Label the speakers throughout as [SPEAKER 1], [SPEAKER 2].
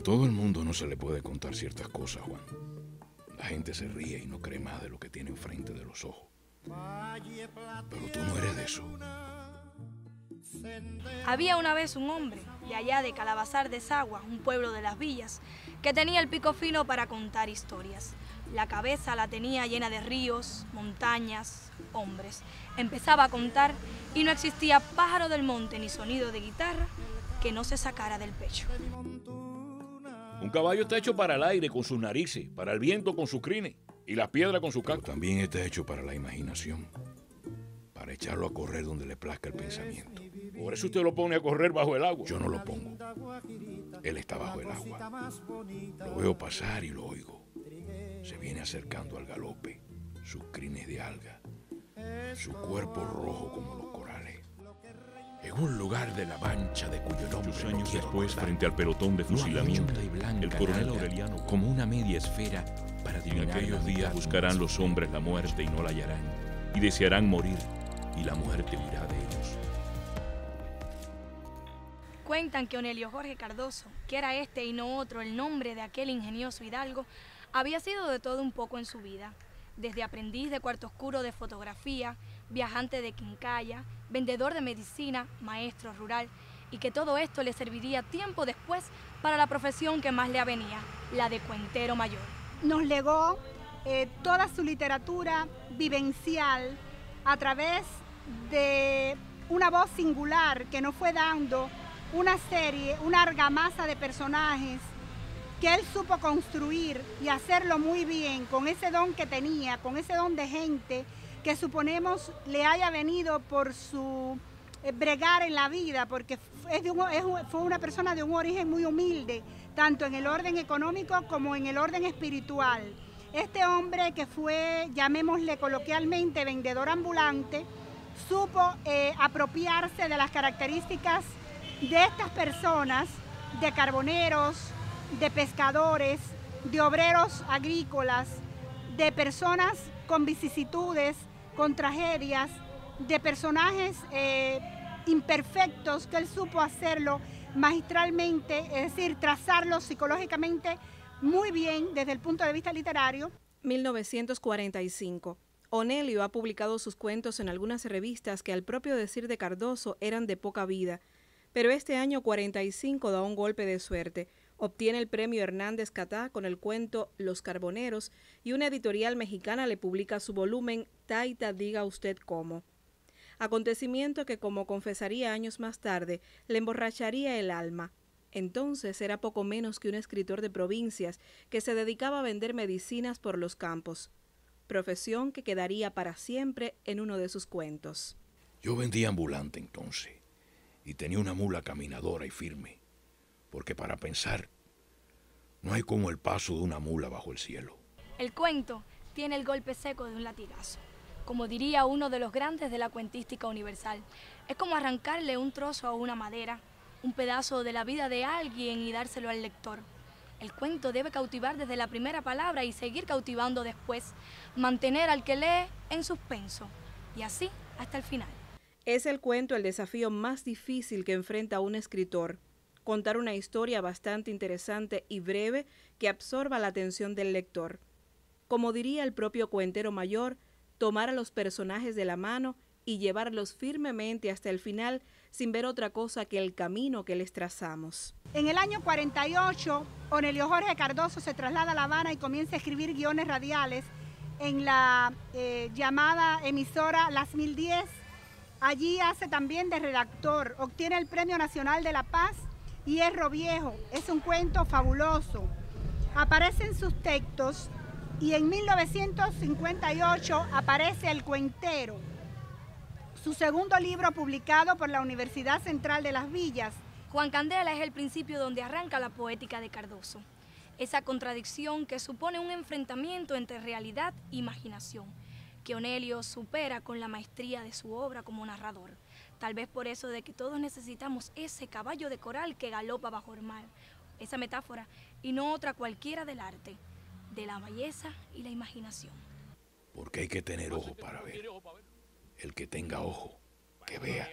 [SPEAKER 1] todo el mundo no se le puede contar ciertas cosas, Juan. La gente se ríe y no cree más de lo que tiene enfrente de los ojos. Pero tú no eres de eso.
[SPEAKER 2] Había una vez un hombre de allá de Calabazar de Sagua, un pueblo de las villas, que tenía el pico fino para contar historias. La cabeza la tenía llena de ríos, montañas, hombres. Empezaba a contar y no existía pájaro del monte ni sonido de guitarra que no se sacara del pecho.
[SPEAKER 3] Un caballo está hecho para el aire con sus narices, para el viento con sus crines y las piedras con sus
[SPEAKER 1] Pero
[SPEAKER 3] cascos.
[SPEAKER 1] también está hecho para la imaginación, para echarlo a correr donde le plazca el pensamiento.
[SPEAKER 3] Por eso usted lo pone a correr bajo el agua.
[SPEAKER 1] Yo no lo pongo. Él está bajo el agua. Lo veo pasar y lo oigo. Se viene acercando al galope, sus crines de alga, su cuerpo rojo como los corales. En un lugar de la Mancha de cuyo nombre
[SPEAKER 3] Muchos
[SPEAKER 1] no
[SPEAKER 3] años
[SPEAKER 1] quiero
[SPEAKER 3] después,
[SPEAKER 1] acordar,
[SPEAKER 3] frente al pelotón de fusilamiento,
[SPEAKER 1] ancha y blanca
[SPEAKER 3] el coronel
[SPEAKER 1] nalga,
[SPEAKER 3] Aureliano,
[SPEAKER 1] como una media esfera para
[SPEAKER 3] en
[SPEAKER 1] adivinar
[SPEAKER 3] aquellos
[SPEAKER 1] la
[SPEAKER 3] días
[SPEAKER 1] mitad
[SPEAKER 3] buscarán
[SPEAKER 1] más
[SPEAKER 3] los hombres la muerte y no la hallarán, y desearán morir, y la muerte huirá de ellos.
[SPEAKER 2] Cuentan que Onelio Jorge Cardoso, que era este y no otro el nombre de aquel ingenioso hidalgo, había sido de todo un poco en su vida, desde aprendiz de cuarto oscuro de fotografía, viajante de quincalla, vendedor de medicina, maestro rural, y que todo esto le serviría tiempo después para la profesión que más le avenía, la de cuentero mayor.
[SPEAKER 4] Nos legó toda su literatura vivencial a través de una voz singular que nos fue dando una serie, una argamasa de personajes que él supo construir y hacerlo muy bien con ese don que tenía, con ese don de gente que suponemos le haya venido por su bregar en la vida, porque fue una persona de un origen muy humilde, tanto en el orden económico como en el orden espiritual. Este hombre que fue, llamémosle coloquialmente, vendedor ambulante, supo apropiarse de las características de estas personas, de carboneros, de pescadores, de obreros agrícolas, de personas con vicisitudes, con tragedias, de personajes imperfectos, que él supo hacerlo magistralmente, es decir, trazarlos psicológicamente muy bien desde el punto de vista literario.
[SPEAKER 5] 1945. Onelio ha publicado sus cuentos en algunas revistas que al propio decir de Cardoso eran de poca vida, pero este año 45 da un golpe de suerte. Obtiene el premio Hernández Catá con el cuento Los Carboneros y una editorial mexicana le publica su volumen Taita diga usted cómo. Acontecimiento que, como confesaría años más tarde, le emborracharía el alma. Entonces era poco menos que un escritor de provincias que se dedicaba a vender medicinas por los campos, profesión que quedaría para siempre en uno de sus cuentos.
[SPEAKER 1] Yo vendía ambulante entonces y tenía una mula caminadora y firme, porque para pensar no hay como el paso de una mula bajo el cielo.
[SPEAKER 2] El cuento tiene el golpe seco de un latigazo. Como diría uno de los grandes de la cuentística universal, es como arrancarle un trozo a una madera, un pedazo de la vida de alguien y dárselo al lector. El cuento debe cautivar desde la primera palabra y seguir cautivando después, mantener al que lee en suspenso, y así hasta el final.
[SPEAKER 5] Es el cuento el desafío más difícil que enfrenta un escritor. Contar una historia bastante interesante y breve que absorba la atención del lector. Como diría el propio cuentero mayor, tomar a los personajes de la mano y llevarlos firmemente hasta el final sin ver otra cosa que el camino que les trazamos.
[SPEAKER 4] En el año 48, Onelio Jorge Cardoso se traslada a La Habana y comienza a escribir guiones radiales en la llamada emisora Las 1010. Allí hace también de redactor, obtiene el Premio Nacional de la Paz, Hierro Viejo. Es un cuento fabuloso. Aparecen sus textos y en 1958 aparece El Cuentero, su segundo libro publicado por la Universidad Central de Las Villas.
[SPEAKER 2] Juan Candela es el principio donde arranca la poética de Cardoso. Esa contradicción que supone un enfrentamiento entre realidad e imaginación, que Onelio supera con la maestría de su obra como narrador. Tal vez por eso de que todos necesitamos ese caballo de coral que galopa bajo el mar, esa metáfora, y no otra cualquiera del arte, de la belleza y la imaginación.
[SPEAKER 1] Porque hay que tener ojo para ver. El que tenga ojo, que vea.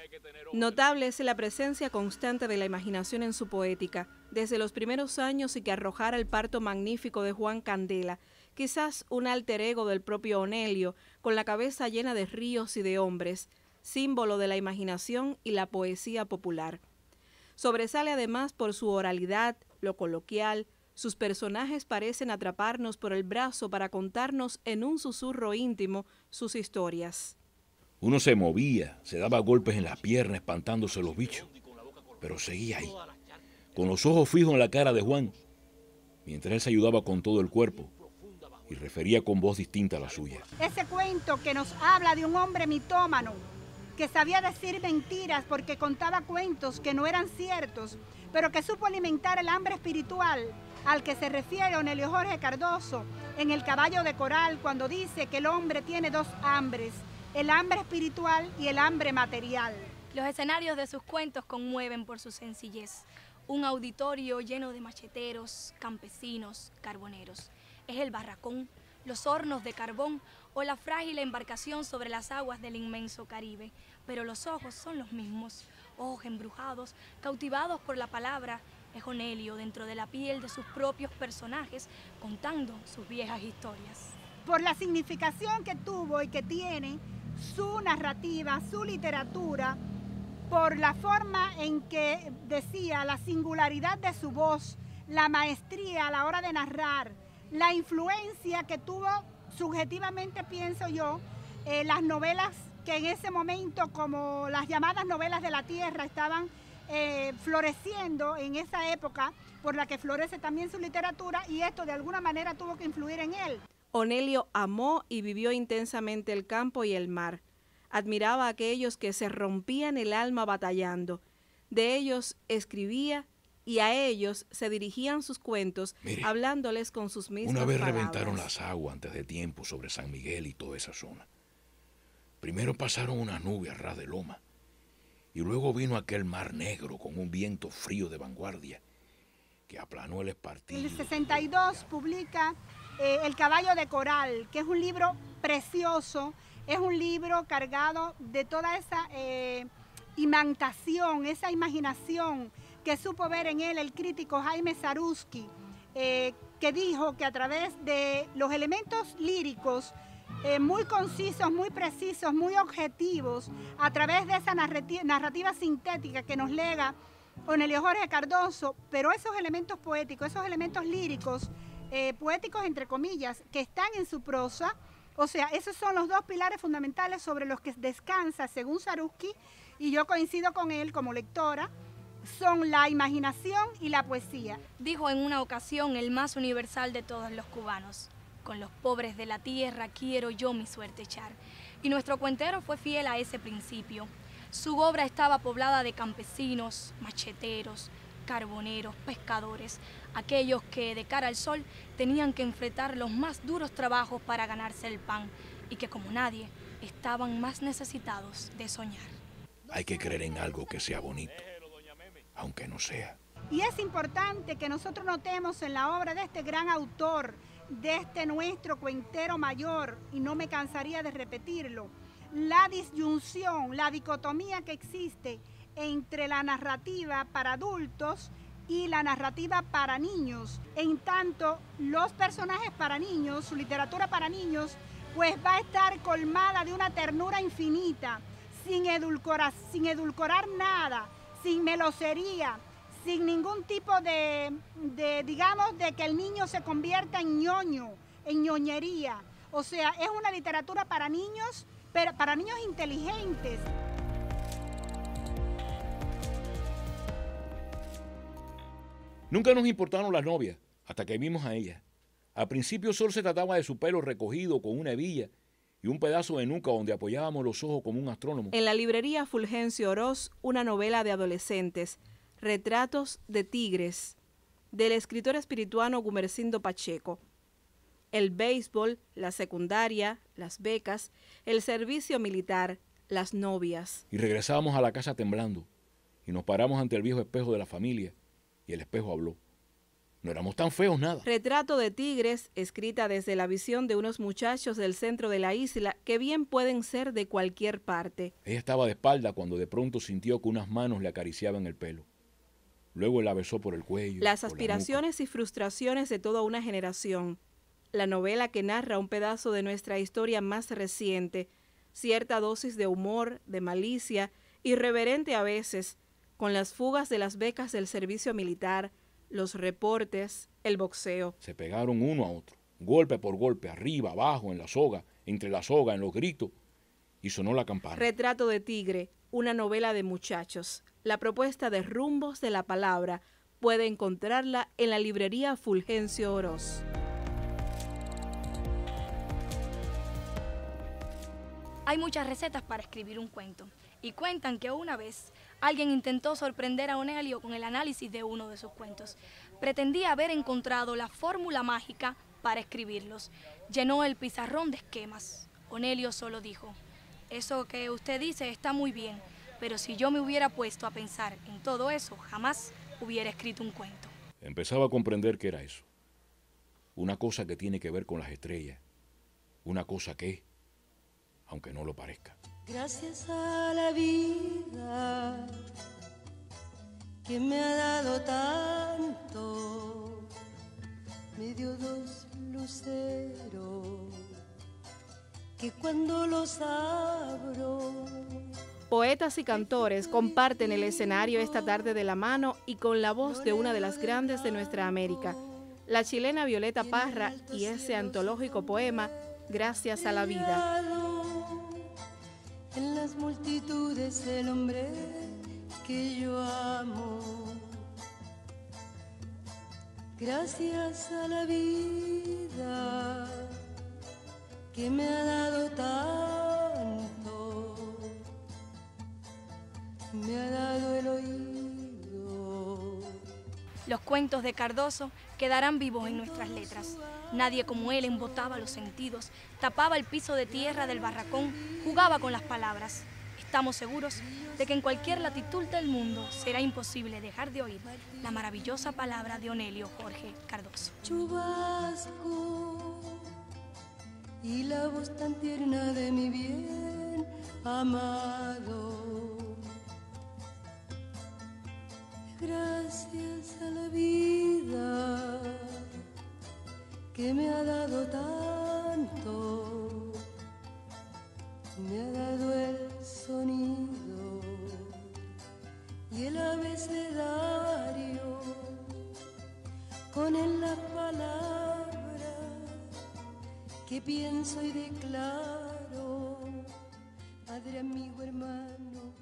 [SPEAKER 5] Notable es la presencia constante de la imaginación en su poética, desde los primeros años y que arrojara el parto magnífico de Juan Candela, quizás un alter ego del propio Onelio, con la cabeza llena de ríos y de hombres, símbolo de la imaginación y la poesía popular. Sobresale además por su oralidad, lo coloquial. Sus personajes parecen atraparnos por el brazo para contarnos en un susurro íntimo sus historias.
[SPEAKER 3] Uno se movía, se daba golpes en las piernas espantándose los bichos, pero seguía ahí, con los ojos fijos en la cara de Juan, mientras él se ayudaba con todo el cuerpo y refería con voz distinta a la suya.
[SPEAKER 4] Ese cuento que nos habla de un hombre mitómano, que sabía decir mentiras porque contaba cuentos que no eran ciertos, pero que supo alimentar el hambre espiritual, al que se refiere Onelio Jorge Cardoso en El caballo de coral, cuando dice que el hombre tiene dos hambres, el hambre espiritual y el hambre material.
[SPEAKER 2] Los escenarios de sus cuentos conmueven por su sencillez. Un auditorio lleno de macheteros, campesinos, carboneros. Es el barracón, los hornos de carbón o la frágil embarcación sobre las aguas del inmenso Caribe. Pero los ojos son los mismos, ojos embrujados, cautivados por la palabra. Es Onelio dentro de la piel de sus propios personajes, contando sus viejas historias.
[SPEAKER 4] Por la significación que tuvo y que tiene su narrativa, su literatura, por la forma en que decía, la singularidad de su voz, la maestría a la hora de narrar, la influencia que tuvo subjetivamente, pienso yo, las novelas que en ese momento, como las llamadas novelas de la tierra, estaban floreciendo en esa época, por la que florece también su literatura, y esto de alguna manera tuvo que influir en él.
[SPEAKER 5] Onelio amó y vivió intensamente el campo y el mar. Admiraba a aquellos que se rompían el alma batallando. De ellos escribía y a ellos se dirigían sus cuentos,
[SPEAKER 1] mire,
[SPEAKER 5] hablándoles con sus mismas
[SPEAKER 1] una vez
[SPEAKER 5] palabras.
[SPEAKER 1] reventaron las aguas antes de tiempo sobre San Miguel y toda esa zona. Primero pasaron unas nubes a ras de loma y luego vino aquel mar negro con un viento frío de vanguardia que aplanó el espartillo.
[SPEAKER 4] En el 62 publica El caballo de coral, que es un libro precioso, es un libro cargado de toda esa imantación, esa imaginación que supo ver en él el crítico Jaime Saruski, que dijo que a través de los elementos líricos muy concisos, muy precisos, muy objetivos, a través de esa narrativa sintética que nos lega Onelio Jorge Cardoso, pero esos elementos poéticos, esos elementos líricos, poéticos entre comillas, que están en su prosa, o sea, esos son los dos pilares fundamentales sobre los que descansa, según Saruski, y yo coincido con él como lectora, son la imaginación y la poesía.
[SPEAKER 2] Dijo en una ocasión el más universal de todos los cubanos: con los pobres de la tierra quiero yo mi suerte echar. Y nuestro cuentero fue fiel a ese principio. Su obra estaba poblada de campesinos, macheteros, carboneros, pescadores, aquellos que de cara al sol tenían que enfrentar los más duros trabajos para ganarse el pan y que como nadie estaban más necesitados de soñar.
[SPEAKER 1] Hay que creer en algo que sea bonito, aunque no sea.
[SPEAKER 4] Y es importante que nosotros notemos en la obra de este gran autor, de este nuestro cuentero mayor, y no me cansaría de repetirlo, la disyunción, la dicotomía que existe entre la narrativa para adultos y la narrativa para niños. En tanto, los personajes para niños, su literatura para niños, pues va a estar colmada de una ternura infinita, sin edulcorar nada, sin melosería, sin ningún tipo digamos, de que el niño se convierta en ñoño, en ñoñería. O sea, es una literatura para niños, pero para niños inteligentes.
[SPEAKER 3] Nunca nos importaron las novias, hasta que vimos a ella. Al principio solo se trataba de su pelo recogido con una hebilla y un pedazo de nuca donde apoyábamos los ojos como un astrónomo.
[SPEAKER 5] En la librería Fulgencio Oroz, una novela de adolescentes, Retratos de tigres, del escritor espirituano Gumersindo Pacheco. El béisbol, la secundaria, las becas, el servicio militar, las novias.
[SPEAKER 3] Y regresábamos a la casa temblando y nos paramos ante el viejo espejo de la familia y el espejo habló. No éramos tan feos nada.
[SPEAKER 5] Retrato de tigres, escrita desde la visión de unos muchachos del centro de la isla que bien pueden ser de cualquier parte.
[SPEAKER 3] Ella estaba de espalda cuando de pronto sintió que unas manos le acariciaban el pelo. Luego la besó por el cuello.
[SPEAKER 5] Las aspiraciones y frustraciones de toda una generación. La novela que narra un pedazo de nuestra historia más reciente, cierta dosis de humor, de malicia, irreverente a veces, con las fugas de las becas del servicio militar, los reportes, el boxeo.
[SPEAKER 3] Se pegaron uno a otro, golpe por golpe, arriba, abajo, en la soga, entre la soga, en los gritos, y sonó la campana.
[SPEAKER 5] Retrato de tigre, una novela de muchachos. La propuesta de Rumbos de la Palabra puede encontrarla en la librería Fulgencio Oroz.
[SPEAKER 2] Hay muchas recetas para escribir un cuento y cuentan que una vez alguien intentó sorprender a Onelio con el análisis de uno de sus cuentos. Pretendía haber encontrado la fórmula mágica para escribirlos. Llenó el pizarrón de esquemas. Onelio solo dijo: eso que usted dice está muy bien, pero si yo me hubiera puesto a pensar en todo eso, jamás hubiera escrito un cuento.
[SPEAKER 3] Empezaba a comprender qué era eso. Una cosa que tiene que ver con las estrellas. Una cosa que es, aunque no lo parezca.
[SPEAKER 6] Gracias a la vida que me ha dado tanto, me dio dos luceros que cuando los abro.
[SPEAKER 5] Poetas y cantores comparten el escenario esta tarde de la mano y con la voz de una de las grandes de nuestra América, la chilena Violeta Parra, y ese antológico poema Gracias a la vida.
[SPEAKER 6] En las multitudes el hombre que yo amo. Gracias a la vida que me ha dado tanto, me ha dado el oído.
[SPEAKER 2] Los cuentos de Cardoso quedarán vivos en nuestras letras. Nadie como él embotaba los sentidos, tapaba el piso de tierra del barracón, jugaba con las palabras. Estamos seguros de que en cualquier latitud del mundo será imposible dejar de oír la maravillosa palabra de Onelio Jorge Cardoso.
[SPEAKER 6] Chubasco y la voz tan tierna de mi bien amado. Gracias a la vida que me ha dado tanto, me ha dado el sonido y el abecedario, con él la palabra que pienso y declaro, padre, amigo, hermano,